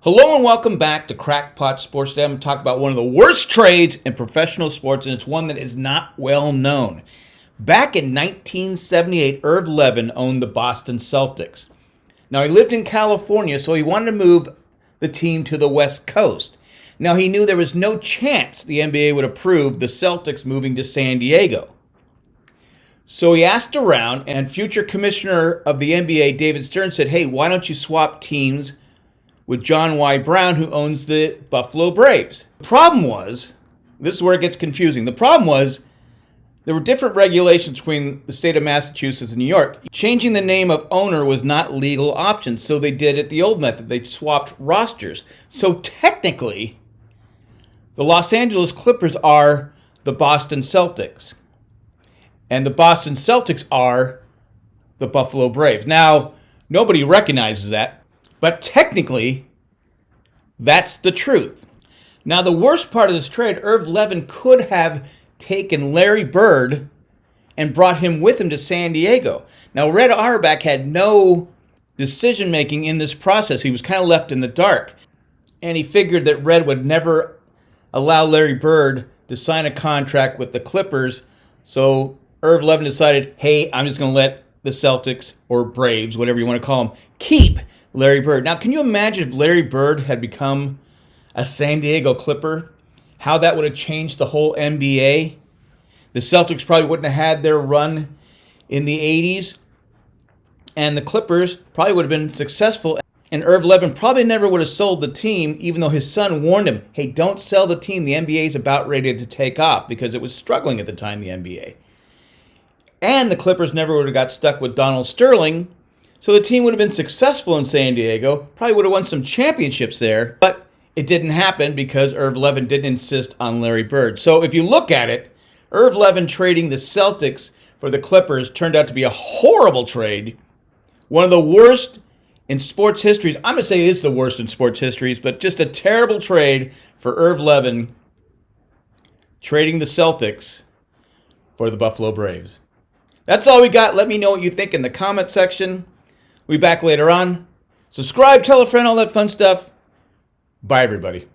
Hello and welcome back to Crackpot Sports. Today I'm going to talk about one of the worst trades in professional sports, and it's one that is not well known. Back in 1978, Irv Levin owned the Boston Celtics. Now, he lived in California, so he wanted to move the team to the West Coast. Now, he knew there was no chance the NBA would approve the Celtics moving to San Diego. So he asked around, and future commissioner of the NBA, David Stern, said, hey, why don't you swap teams with John Y. Brown, who owns the Buffalo Braves. The problem was, this is where it gets confusing. The problem was, there were different regulations between the state of Massachusetts and New York. Changing the name of owner was not legal option, so they did it the old method. They swapped rosters. So technically, the Los Angeles Clippers are the Boston Celtics. And the Boston Celtics are the Buffalo Braves. Now, nobody recognizes that. But technically, that's the truth. Now, the worst part of this trade, Irv Levin could have taken Larry Bird and brought him with him to San Diego. Now, Red Auerbach had no decision-making in this process. He was kind of left in the dark. And he figured that Red would never allow Larry Bird to sign a contract with the Clippers. So Irv Levin decided, hey, I'm just going to let the Celtics, or Braves, whatever you want to call them, keep Larry Bird. Now, can you imagine if Larry Bird had become a San Diego Clipper? How that would have changed the whole NBA? The Celtics probably wouldn't have had their run in the 80s. And the Clippers probably would have been successful. And Irv Levin probably never would have sold the team, even though his son warned him, hey, don't sell the team. The NBA is about ready to take off, because it was struggling at the time, the NBA. And the Clippers never would have got stuck with Donald Sterling. So the team would have been successful in San Diego, probably would have won some championships there, but it didn't happen because Irv Levin didn't insist on Larry Bird. So if you look at it, Irv Levin trading the Celtics for the Clippers turned out to be a horrible trade, one of the worst in sports histories. I'm going to say it is the worst in sports histories, but just a terrible trade for Irv Levin trading the Celtics for the Buffalo Braves. That's all we got. Let me know what you think in the comment section. We'll be back later on. Subscribe, tell a friend, all that fun stuff. Bye, everybody.